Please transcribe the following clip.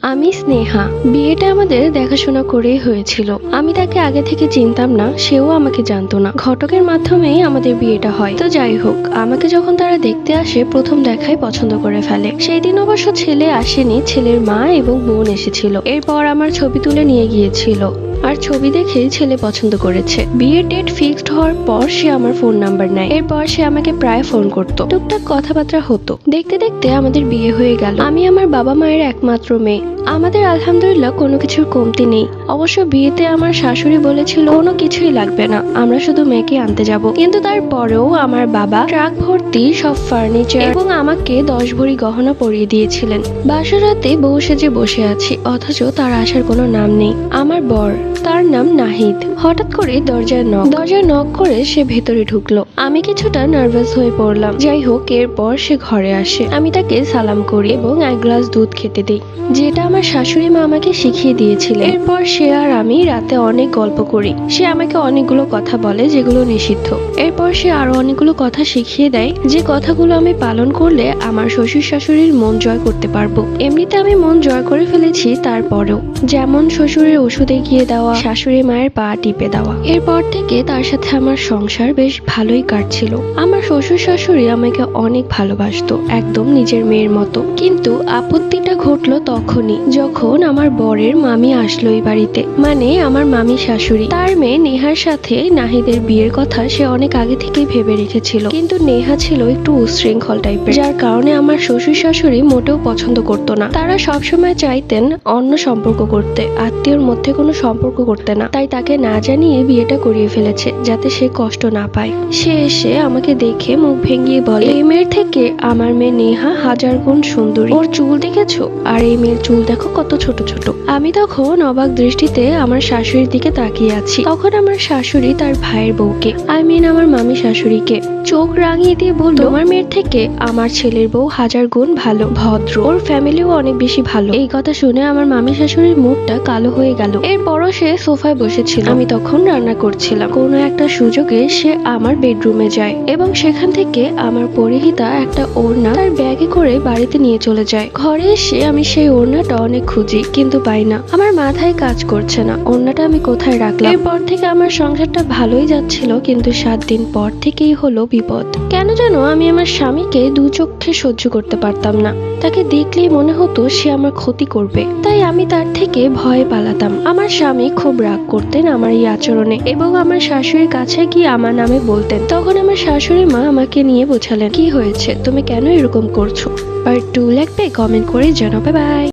আমি স্নেহা। বিয়েটা আমাদের দেখাশোনা করেই হয়েছিল। আমি তাকে আগে থেকে চিনতাম না, সেও আমাকে জানতো না। ঘটকের মাধ্যমেই আমাদের বিয়েটা হয়। তো যাই হোক, আমাকে যখন তারা দেখতে আসে প্রথম দেখায় পছন্দ করে ফেলে। সেই দিন অবশ্য ছেলে আসেনি, ছেলের মা এবং বোন এসেছিল। এরপর আমার ছবি তুলে নিয়ে গিয়েছিল আর ছবি দেখেই ছেলে পছন্দ করেছে। বিয়ের ডেট ফিক্সড হওয়ার পর সে আমার ফোন নাম্বার নেয়। এরপর সে আমাকে প্রায় ফোন করতো, টুকটাক কথাবার্তা হতো। দেখতে দেখতে আমাদের বিয়ে হয়ে গেল। আমি আমার বাবা মায়ের একমাত্র মেয়ে। আমাদের আলহামদুলিল্লাহ কোনো কিছুর কমতি নেই। অবশ্য বিয়েতে আমার শাশুড়ি বলেছিল কোনো কিছুই লাগবে না, আমরা শুধু মেয়েকে আনতে যাব। কিন্তু তারপরেও আমার বাবা ট্রাক ভর্তি সব ফার্নিচার এবং আমাকে 10 ভরি গহনা পরিয়ে দিয়েছিলেন। বাসর রাতে বউ সেজে বসে আছি, অথচ তার আসার কোনো নাম নেই। আমার বর, তার নাম নাহিদ, হঠাৎ করে দরজায় নক করে সে ভেতরে ঢুকলো। আমি কিছুটা নার্ভাস হয়ে পড়লাম। যাই হোক, এরপর সে ঘরে আসে। আমি তাকে সালাম করি এবং 1 গ্লাস দুধ খেতে দিই, যেটা আমার শাশুড়ি মা আমাকে শিখিয়ে দিয়েছিলেন। এরপর সে আর আমি রাতে অনেক গল্প করি। সে আমাকে অনেকগুলো কথা বলে যেগুলো নিষিদ্ধ। এরপর সে আরো অনেকগুলো কথা শিখিয়ে দেয়, যে কথাগুলো আমি পালন করলে আমার শ্বশুর শাশুড়ির মন জয় করতে পারবো। এমনিতে আমি মন জয় করে ফেলেছি, তারপরেও যেমন শ্বশুরের ওষুধে গিয়ে দেওয়া, শাশুড়ি মায়ের পা টিপে দেওয়া। এরপর থেকে তার সাথে আমার সংসার বেশ ভালোই কাটছিল। আমার শ্বশুর শাশুড়ি আমাকে অনেক ভালোবাসতো, একদম নিজের মেয়ের মতো। কিন্তু আপত্তিটা ঘটলো তখনই, যখন আমার বরের মামি আসলো এই বাড়িতে, মানে আমার মামি শাশুড়ি। তার মেয়ে নেহার সাথে নাহিদের বিয়ের কথা সে অনেক আগে থেকেই ভেবে রেখেছিল। কিন্তু নেহা ছিল একটু উশৃঙ্খল টাইপের, যার কারণে আমার শ্বশুর শাশুড়ি মোটেও পছন্দ করতো না। তারা সবসময় চাইতেন অন্য সম্পর্ক করতে, আত্মীয়র মধ্যে কোনো সম্পর্ক করতে না। তাই তাকে না জানিয়ে বিয়েটা করিয়ে ফেলেছে, যাতে সে কষ্ট না পায়। সে এসে আমাকে দেখে মুখ ভেঙিয়ে বলে, এই মেয়ের থেকে আমার মেয়ে নেহা 1000 গুণ সুন্দরী। ওর চুল দেখেছো? আর এই মেয়ের চুল দেখো কত ছোট ছোট। আমি তখন অবাক দৃষ্টিতে আমার শাশুড়ির দিকে তাকিয়ে আছি। তখন আমার শাশুড়ি তার ভাইয়ের বউকে, আমার মামি শাশুড়িকে চোখ রাঙিয়ে দিয়ে বলল, তোমার মেয়ের থেকে আমার ছেলের বউ 1000 গুণ ভালো, ভদ্র, ওর ফ্যামিলিও অনেক বেশি ভালো। এই কথা শুনে আমার মামি শাশুড়ির মুখটা কালো হয়ে গেল। এরপরও সে সোফায় বসেছিল। আমি তখন রান্না করছিলাম। কোনো একটা সুযোগে সে আমার বেডরুমে যায় এবং সেখান থেকে আমার পরিহিতা একটা ওড়না তার ব্যাগে করে বাড়িতে নিয়ে চলে যায়। ঘরে এসে আমি সেই ওড়নাটা অনেক খুঁজি, কিন্তু পাই না। আমার মাথায় কাজ করছে না ওড়নাটা আমি কোথায় রাখলাম। এরপর থেকে আমার সংসারটা ভালোই যাচ্ছিল, কিন্তু 7 দিন পর থেকেই হলো বিপদ। কেন যেন আমি আমার স্বামীকে 2 চোখে সহ্য করতে পারতাম না। তাকে দেখলেই মনে হতো সে আমার ক্ষতি করবে, তাই আমি তার থেকে ভয়ে পালাতাম। আমার স্বামী খুব রাগ করতেন আমার এই আচরণে এবং আমার শাশুড়ির কাছে গিয়ে আমার নামে বলতেন। তখন আমার শাশুড়ি মা আমাকে নিয়ে বোঝালেন, কি হয়েছে, তুমি কেন এরকম করছো? পার্ট 2 লাগবে? কমেন্ট করে জানাও। Bye bye.